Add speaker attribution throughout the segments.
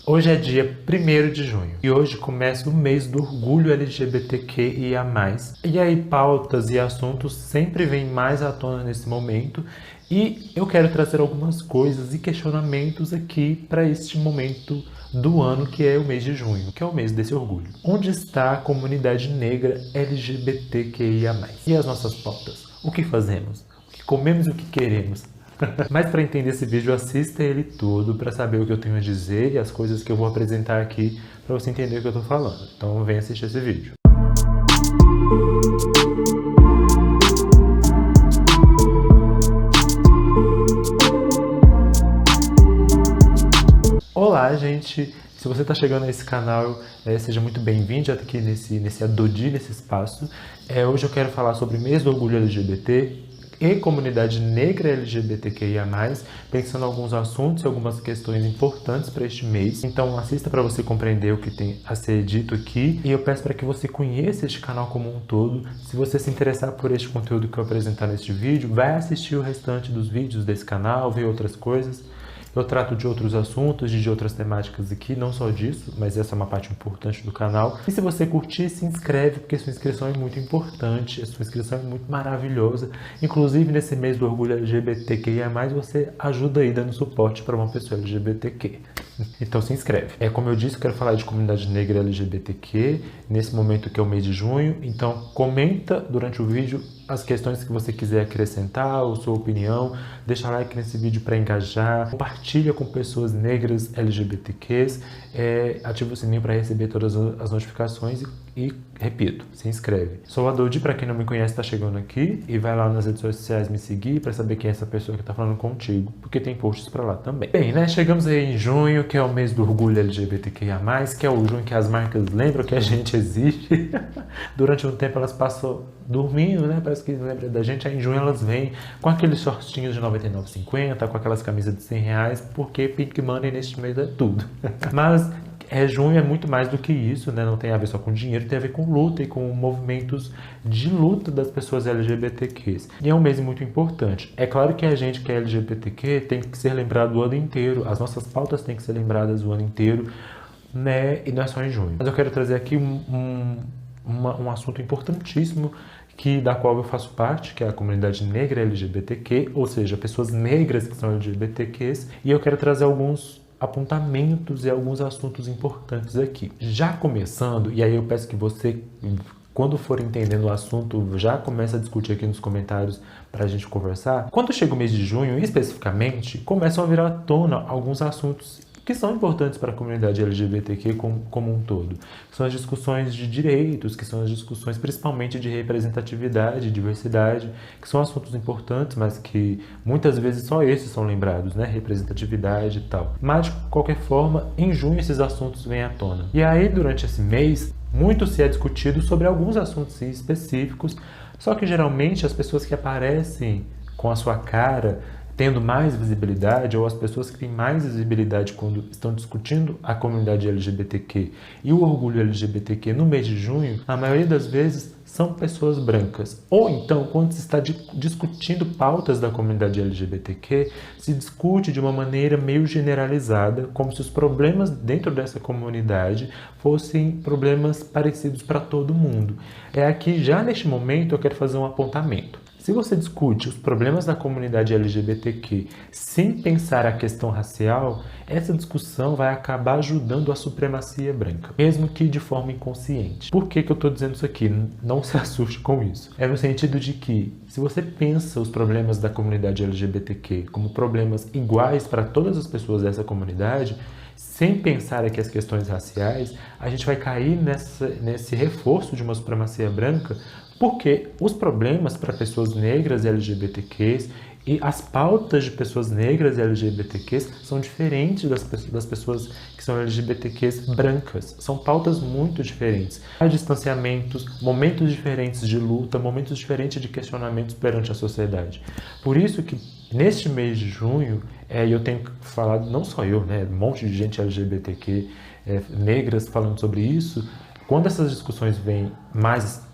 Speaker 1: Hoje é dia 1º de junho e hoje começa o mês do orgulho LGBTQIA+. E aí pautas e assuntos sempre vêm mais à tona nesse momento e eu quero trazer algumas coisas e questionamentos aqui para este momento do ano que é o mês de junho, que é o mês desse orgulho. Onde está a comunidade negra LGBTQIA+. E as nossas pautas? O que fazemos? O que comemos e o que queremos? Mas para entender esse vídeo, assista ele todo para saber o que eu tenho a dizer e as coisas que eu vou apresentar aqui para você entender o que eu estou falando. Então vem assistir esse vídeo. Olá, gente! Se você está chegando nesse canal, seja muito bem-vindo aqui nesse Adodi, nesse espaço. Hoje eu quero falar sobre o mês do orgulho LGBT e comunidade negra LGBTQIA+, pensando em alguns assuntos e algumas questões importantes para este mês. Então assista para você compreender o que tem a ser dito aqui. E eu peço para que você conheça este canal como um todo. Se você se interessar por este conteúdo que eu apresentar neste vídeo, vai assistir o restante dos vídeos desse canal, ver outras coisas. Eu trato de outros assuntos, de outras temáticas aqui, não só disso, mas essa é uma parte importante do canal. E se você curtir, se inscreve, porque sua inscrição é muito importante, a sua inscrição é muito maravilhosa. Inclusive, nesse mês do orgulho LGBTQIA+, você ajuda aí dando suporte para uma pessoa LGBTQ. Então se inscreve. Como eu disse, eu quero falar de comunidade negra LGBTQ, nesse momento que é o mês de junho. Então comenta durante o vídeo as questões que você quiser acrescentar, ou sua opinião. Deixa like nesse vídeo para engajar. Compartilha com pessoas negras LGBTQs. Ativa o sininho para receber todas as notificações e repito, se inscreve. Sou a Dodi, para quem não me conhece, está chegando aqui. E vai lá nas redes sociais me seguir para saber quem é essa pessoa que está falando contigo, porque tem posts para lá também. Bem, né? Chegamos aí em junho, que é o mês do orgulho LGBTQIA+, que é o junho que as marcas lembram que a gente existe. Durante um tempo elas passam dormindo, né? Parece que lembra da gente. Aí em junho elas vêm com aqueles shortinhos de R$ 99,50, com aquelas camisas de R$ 100, porque Pink Money neste mês é tudo. Mas junho é muito mais do que isso, né? Não tem a ver só com dinheiro, tem a ver com luta e com movimentos de luta das pessoas LGBTQs. E é um mês muito importante. É claro que a gente que é LGBTQ tem que ser lembrado o ano inteiro, as nossas pautas têm que ser lembradas o ano inteiro, né? E não é só em junho. Mas eu quero trazer aqui um assunto importantíssimo da qual eu faço parte, que é a comunidade negra LGBTQ, ou seja, pessoas negras que são LGBTQs, e eu quero trazer alguns apontamentos e alguns assuntos importantes aqui. Já começando, e aí eu peço que você, quando for entendendo o assunto, já comece a discutir aqui nos comentários para a gente conversar. Quando chega o mês de junho, especificamente, começam a vir à tona alguns assuntos que são importantes para a comunidade LGBTQ como um todo. Que são as discussões de direitos, que são as discussões principalmente de representatividade, diversidade, que são assuntos importantes, mas que muitas vezes só esses são lembrados, né? Representatividade e tal. Mas, de qualquer forma, em junho esses assuntos vêm à tona. E aí, durante esse mês, muito se é discutido sobre alguns assuntos específicos, só que geralmente as pessoas que aparecem com a sua cara tendo mais visibilidade, ou as pessoas que têm mais visibilidade quando estão discutindo a comunidade LGBTQ e o orgulho LGBTQ no mês de junho, a maioria das vezes são pessoas brancas. Ou então, quando se está discutindo pautas da comunidade LGBTQ, se discute de uma maneira meio generalizada, como se os problemas dentro dessa comunidade fossem problemas parecidos para todo mundo. Aqui, já neste momento, eu quero fazer um apontamento. Se você discute os problemas da comunidade LGBTQ sem pensar a questão racial, essa discussão vai acabar ajudando a supremacia branca, mesmo que de forma inconsciente. Por que eu estou dizendo isso aqui? Não se assuste com isso. É no sentido de que, se você pensa os problemas da comunidade LGBTQ como problemas iguais para todas as pessoas dessa comunidade, sem pensar aqui as questões raciais, a gente vai cair nesse reforço de uma supremacia branca, porque os problemas para pessoas negras e LGBTQs e as pautas de pessoas negras e LGBTQs são diferentes das pessoas que são LGBTQs brancas. São pautas muito diferentes. Há distanciamentos, momentos diferentes de luta, momentos diferentes de questionamentos perante a sociedade. Por isso que neste mês de junho, eu tenho falado, não só eu, né, um monte de gente LGBTQ negras falando sobre isso. Quando essas discussões vêm mais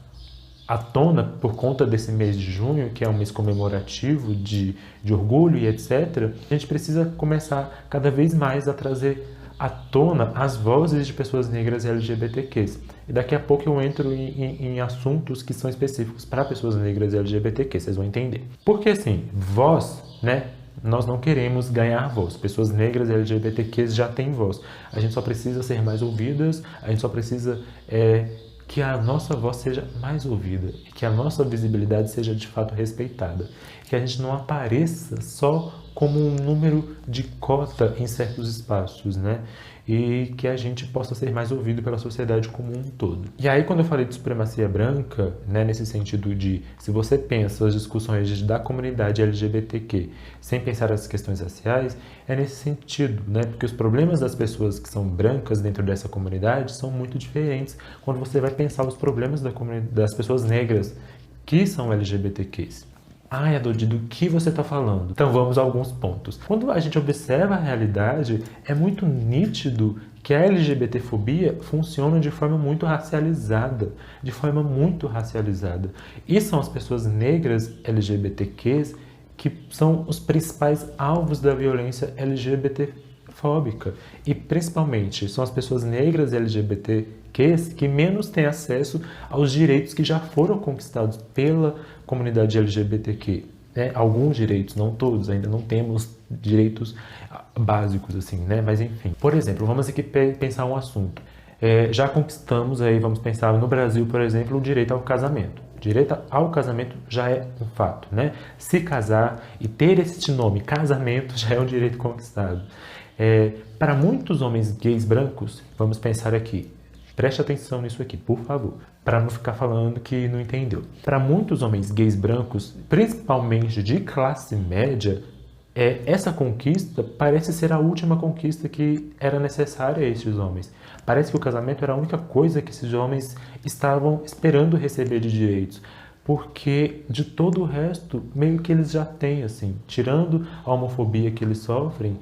Speaker 1: à tona por conta desse mês de junho, que é um mês comemorativo de orgulho e etc., a gente precisa começar cada vez mais a trazer à tona as vozes de pessoas negras e LGBTQs. E daqui a pouco eu entro em assuntos que são específicos para pessoas negras e LGBTQ, vocês vão entender. Porque assim, voz, né? Nós não queremos ganhar voz. Pessoas negras e LGBTQs já têm voz. A gente só precisa ser mais ouvidas, a gente só precisa que a nossa voz seja mais ouvida, que a nossa visibilidade seja de fato respeitada, que a gente não apareça só como um número de cota em certos espaços, né? E que a gente possa ser mais ouvido pela sociedade como um todo. E aí, quando eu falei de supremacia branca, né, nesse sentido de, se você pensa as discussões da comunidade LGBTQ sem pensar as questões raciais, é nesse sentido, né? Porque os problemas das pessoas que são brancas dentro dessa comunidade são muito diferentes quando você vai pensar os problemas das pessoas negras que são LGBTQs. Ai, Adodi, do que você está falando? Então vamos a alguns pontos. Quando a gente observa a realidade, é muito nítido que a LGBTfobia funciona de forma muito racializada. E são as pessoas negras LGBTQs que são os principais alvos da violência LGBTfóbica. E principalmente são as pessoas negras LGBTQs que menos têm acesso aos direitos que já foram conquistados pela comunidade LGBTQ, né? Alguns direitos, não todos, ainda não temos direitos básicos assim, né? Mas enfim. Por exemplo, vamos aqui pensar um assunto. Já conquistamos aí, vamos pensar no Brasil, por exemplo, o direito ao casamento. O direito ao casamento já é um fato, né? Se casar e ter este nome, casamento, já é um direito conquistado. Para muitos homens gays brancos, vamos pensar aqui, preste atenção nisso aqui, por favor, para não ficar falando que não entendeu. Para muitos homens gays brancos, principalmente de classe média, essa conquista parece ser a última conquista que era necessária a estes homens. Parece que o casamento era a única coisa que esses homens estavam esperando receber de direitos. Porque de todo o resto, meio que eles já têm, assim, tirando a homofobia que eles sofrem,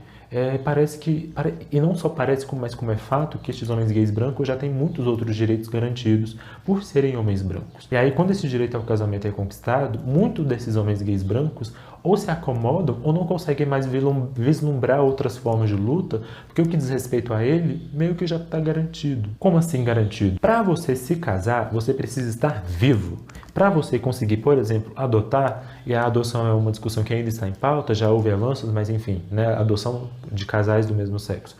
Speaker 1: parece que, e não só parece, mas como é fato, que estes homens gays brancos já têm muitos outros direitos garantidos por serem homens brancos. E aí, quando esse direito ao casamento é conquistado, muitos desses homens gays brancos ou se acomodam ou não conseguem mais vislumbrar outras formas de luta, porque o que diz respeito a ele, meio que já está garantido. Como assim garantido? Para você se casar, você precisa estar vivo. Para você conseguir, por exemplo, adotar, e a adoção é uma discussão que ainda está em pauta, já houve avanços, mas enfim, né, adoção de casais do mesmo sexo.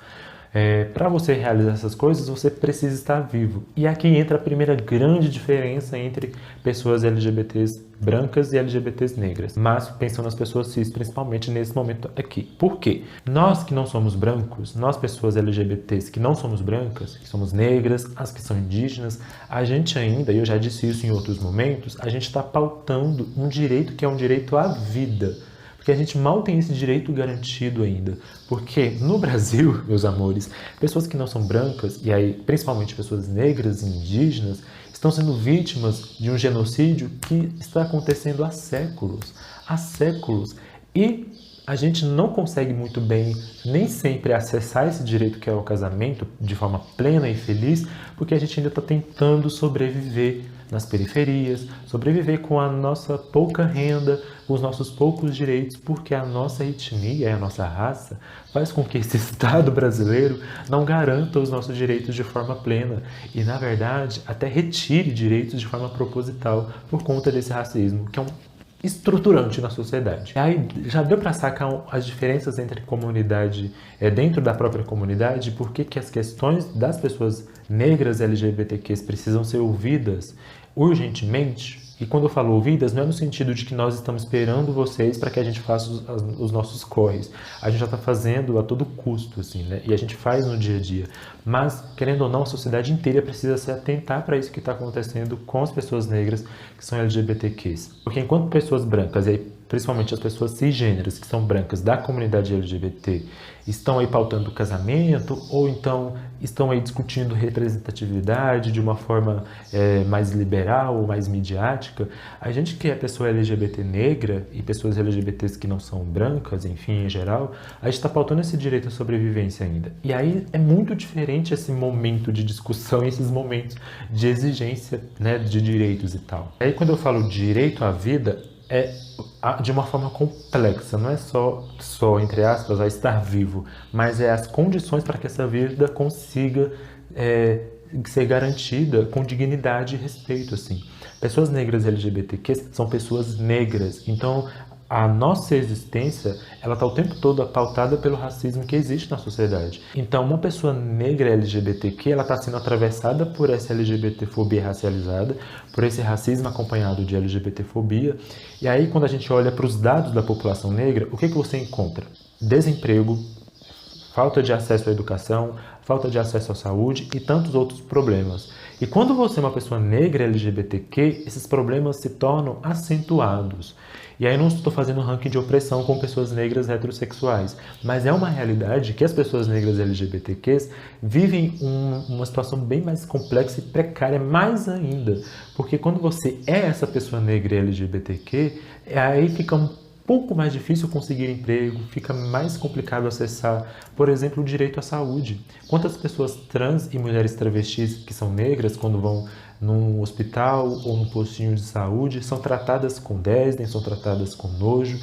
Speaker 1: Para você realizar essas coisas, você precisa estar vivo. E aqui entra a primeira grande diferença entre pessoas LGBTs brancas e LGBTs negras. Mas pensando nas pessoas cis, principalmente nesse momento aqui. Por quê? Nós que não somos brancos, nós pessoas LGBTs que não somos brancas, que somos negras, as que são indígenas, a gente ainda, e eu já disse isso em outros momentos, a gente está pautando um direito que é um direito à vida. Porque a gente mal tem esse direito garantido ainda. Porque no Brasil, meus amores, pessoas que não são brancas, e aí principalmente pessoas negras e indígenas, estão sendo vítimas de um genocídio que está acontecendo há séculos. Há séculos. E a gente não consegue muito bem, nem sempre, acessar esse direito que é o casamento de forma plena e feliz, porque a gente ainda está tentando sobreviver nas periferias, sobreviver com a nossa pouca renda, com os nossos poucos direitos, porque a nossa etnia, a nossa raça, faz com que esse Estado brasileiro não garanta os nossos direitos de forma plena e, na verdade, até retire direitos de forma proposital por conta desse racismo, que é um estruturante na sociedade. Aí já deu para sacar as diferenças entre comunidade, dentro da própria comunidade, por que as questões das pessoas negras LGBTQs precisam ser ouvidas urgentemente. E quando eu falo ouvidas, não é no sentido de que nós estamos esperando vocês para que a gente faça os nossos corres. A gente já está fazendo a todo custo, assim, né? E a gente faz no dia a dia. Mas, querendo ou não, a sociedade inteira precisa se atentar para isso que está acontecendo com as pessoas negras que são LGBTQs. Porque enquanto pessoas brancas, e aí, principalmente as pessoas cisgêneras que são brancas da comunidade LGBT, estão aí pautando o casamento, ou então estão aí discutindo representatividade de uma forma mais liberal ou mais midiática, a gente que é pessoa LGBT negra e pessoas LGBTs que não são brancas, enfim, em geral, a gente está pautando esse direito à sobrevivência ainda. E aí é muito diferente esse momento de discussão, esses momentos de exigência, né, de direitos e tal. Aí quando eu falo direito à vida, é de uma forma complexa, não é só entre aspas, estar vivo, mas é as condições para que essa vida consiga ser garantida com dignidade e respeito, assim. Pessoas negras LGBTQ são pessoas negras, então a nossa existência, ela está o tempo todo pautada pelo racismo que existe na sociedade. Então, uma pessoa negra LGBTQ, ela está sendo atravessada por essa LGBTfobia racializada, por esse racismo acompanhado de LGBTfobia. E aí, quando a gente olha para os dados da população negra, o que você encontra? Desemprego, falta de acesso à educação, falta de acesso à saúde e tantos outros problemas. E quando você é uma pessoa negra LGBTQ, esses problemas se tornam acentuados. E aí não estou fazendo um ranking de opressão com pessoas negras heterossexuais, mas é uma realidade que as pessoas negras LGBTQs vivem uma situação bem mais complexa e precária mais ainda. Porque quando você é essa pessoa negra LGBTQ, aí fica um pouco mais difícil conseguir emprego, fica mais complicado acessar, por exemplo, o direito à saúde. Quantas pessoas trans e mulheres travestis que são negras, quando vão num hospital ou num postinho de saúde, são tratadas com desdém, são tratadas com nojo.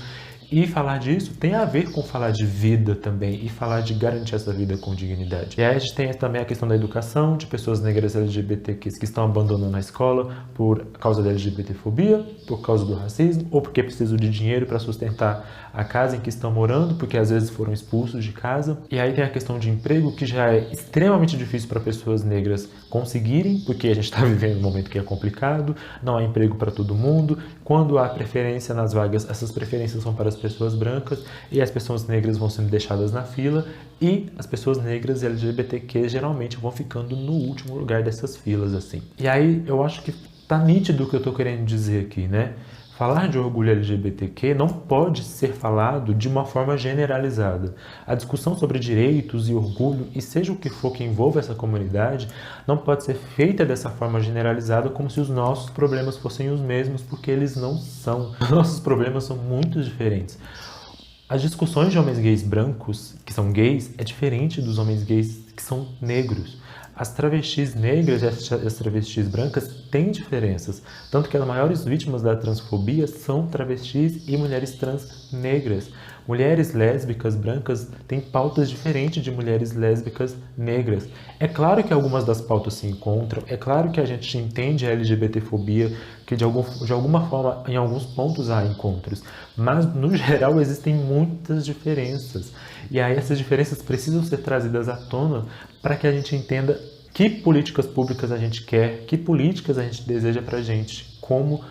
Speaker 1: E falar disso tem a ver com falar de vida também e falar de garantir essa vida com dignidade. E aí a gente tem também a questão da educação, de pessoas negras LGBTQs que estão abandonando a escola por causa da LGBTfobia, por causa do racismo, ou porque precisam de dinheiro para sustentar a casa em que estão morando, porque às vezes foram expulsos de casa. E aí tem a questão de emprego, que já é extremamente difícil para pessoas negras conseguirem, porque a gente está vivendo um momento que é complicado, não há emprego para todo mundo. Quando há preferência nas vagas, essas preferências são para as pessoas brancas e as pessoas negras vão sendo deixadas na fila e as pessoas negras e LGBTQ geralmente vão ficando no último lugar dessas filas, assim. E aí eu acho que tá nítido o que eu tô querendo dizer aqui, né? Falar de orgulho LGBTQ não pode ser falado de uma forma generalizada. A discussão sobre direitos e orgulho, e seja o que for que envolva essa comunidade, não pode ser feita dessa forma generalizada como se os nossos problemas fossem os mesmos, porque eles não são. Os nossos problemas são muito diferentes. As discussões de homens gays brancos, que são gays, é diferente dos homens gays que são negros. As travestis negras e as travestis brancas têm diferenças, tanto que as maiores vítimas da transfobia são travestis e mulheres trans negras. Mulheres lésbicas brancas têm pautas diferentes de mulheres lésbicas negras. É claro que algumas das pautas se encontram, é claro que a gente entende a LGBTfobia, que de alguma forma, em alguns pontos há encontros, mas no geral existem muitas diferenças. E aí essas diferenças precisam ser trazidas à tona para que a gente entenda que políticas públicas a gente quer, que políticas a gente deseja para a gente, como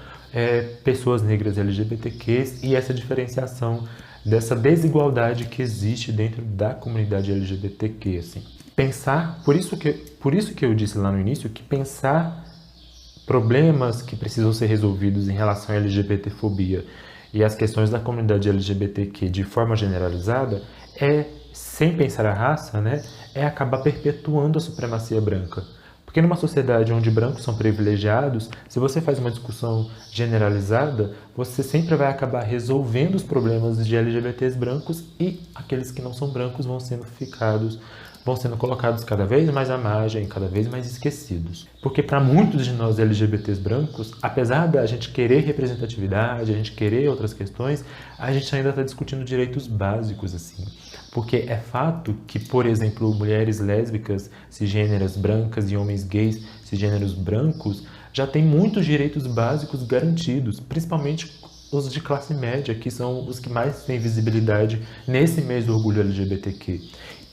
Speaker 1: pessoas negras LGBTQs e essa diferenciação dessa desigualdade que existe dentro da comunidade LGBTQ. Assim. Pensar, por isso que eu disse lá no início, que pensar problemas que precisam ser resolvidos em relação à LGBTfobia e as questões da comunidade LGBTQ de forma generalizada sem pensar a raça, né, é acabar perpetuando a supremacia branca. Porque numa sociedade onde brancos são privilegiados, se você faz uma discussão generalizada, você sempre vai acabar resolvendo os problemas de LGBTs brancos e aqueles que não são brancos vão sendo colocados cada vez mais à margem, cada vez mais esquecidos. Porque para muitos de nós LGBTs brancos, apesar da gente querer representatividade, a gente querer outras questões, a gente ainda está discutindo direitos básicos, assim. Porque é fato que, por exemplo, mulheres lésbicas, cisgêneras brancas e homens gays, cisgêneros brancos, já têm muitos direitos básicos garantidos, principalmente os de classe média, que são os que mais têm visibilidade nesse mês do orgulho LGBTQ.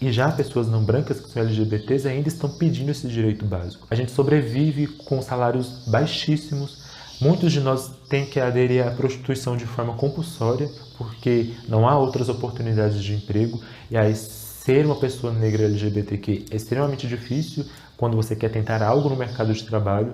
Speaker 1: E já pessoas não brancas que são LGBTs ainda estão pedindo esse direito básico. A gente sobrevive com salários baixíssimos. Muitos de nós têm que aderir à prostituição de forma compulsória, porque não há outras oportunidades de emprego. E aí ser uma pessoa negra LGBTQ é extremamente difícil quando você quer tentar algo no mercado de trabalho.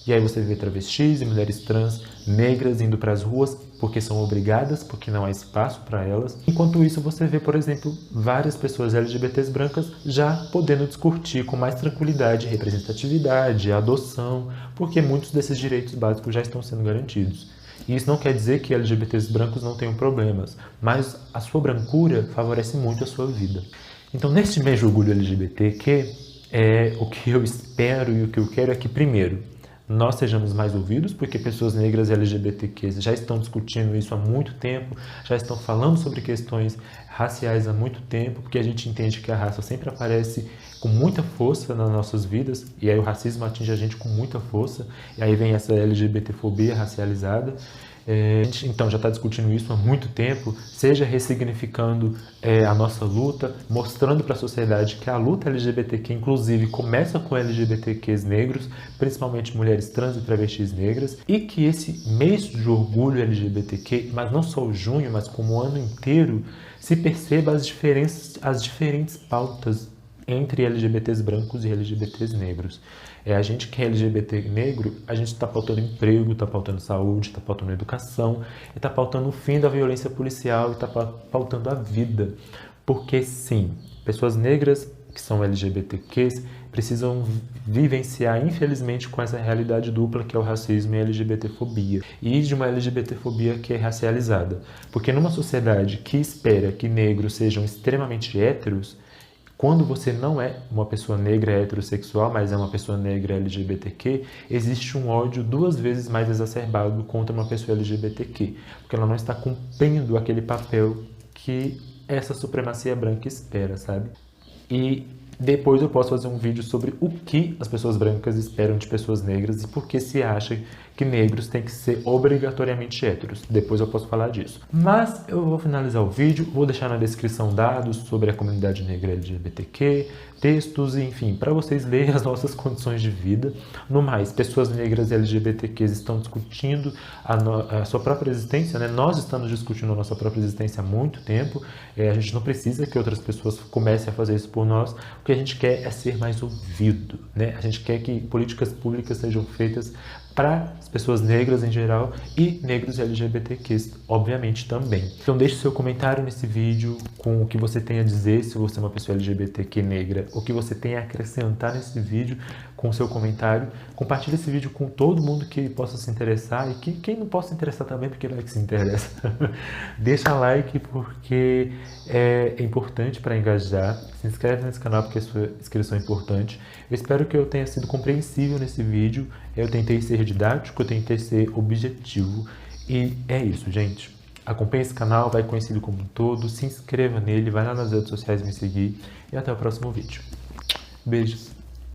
Speaker 1: E aí você vê travestis e mulheres trans negras indo para as ruas porque são obrigadas, porque não há espaço para elas. Enquanto isso, você vê, por exemplo, várias pessoas LGBTs brancas já podendo discutir com mais tranquilidade representatividade, adoção, porque muitos desses direitos básicos já estão sendo garantidos. E isso não quer dizer que LGBTs brancos não tenham problemas, mas a sua brancura favorece muito a sua vida. Então, neste mês de orgulho LGBTQ, o que eu espero e o que eu quero é que, primeiro, nós sejamos mais ouvidos, porque pessoas negras e LGBTQs já estão discutindo isso há muito tempo, já estão falando sobre questões raciais há muito tempo, porque a gente entende que a raça sempre aparece com muita força nas nossas vidas, e aí o racismo atinge a gente com muita força, e aí vem essa LGBTfobia racializada. A gente, então, já está discutindo isso há muito tempo, seja ressignificando a nossa luta, mostrando para a sociedade que a luta LGBTQ, inclusive, começa com LGBTQs negros, principalmente mulheres trans e travestis negras, e que esse mês de orgulho LGBTQ, mas não só o junho, mas como o ano inteiro, se perceba as diferentes pautas entre LGBTs brancos e LGBTs negros. A gente que é LGBT negro, a gente está pautando emprego, está pautando saúde, está pautando educação, e está pautando o fim da violência policial, e está pautando a vida. Porque sim, pessoas negras que são LGBTQs precisam vivenciar, infelizmente, com essa realidade dupla que é o racismo e a LGBTfobia. E de uma LGBTfobia que é racializada. Porque numa sociedade que espera que negros sejam extremamente héteros, quando você não é uma pessoa negra heterossexual, mas é uma pessoa negra LGBTQ, existe um ódio 2 vezes mais exacerbado contra uma pessoa LGBTQ, porque ela não está cumprindo aquele papel que essa supremacia branca espera, sabe? E depois eu posso fazer um vídeo sobre o que as pessoas brancas esperam de pessoas negras e por que se acha que negros têm que ser obrigatoriamente héteros. Depois eu posso falar disso. Mas eu vou finalizar o vídeo, vou deixar na descrição dados sobre a comunidade negra LGBTQ, textos, enfim, para vocês lerem as nossas condições de vida. No mais, pessoas negras e LGBTQs estão discutindo a sua própria existência, né? Nós estamos discutindo a nossa própria existência há muito tempo. A gente não precisa que outras pessoas comecem a fazer isso por nós. O que a gente quer é ser mais ouvido, né? A gente quer que políticas públicas sejam feitas para as pessoas negras em geral e negros e LGBTQs, obviamente, também. Então deixe seu comentário nesse vídeo com o que você tem a dizer, se você é uma pessoa LGBTQ negra, o que você tem a acrescentar nesse vídeo com o seu comentário. Compartilhe esse vídeo com todo mundo que possa se interessar e quem não possa se interessar também, porque não é que se interessa. Deixa like porque é importante para engajar. Se inscreve nesse canal porque a sua inscrição é importante. Eu espero que eu tenha sido compreensível nesse vídeo. Eu tentei ser didático, eu tentei ser objetivo. E é isso, gente. Acompanhe esse canal, vai conhecido como um todo. Se inscreva nele, vai lá nas redes sociais me seguir. E até o próximo vídeo. Beijos.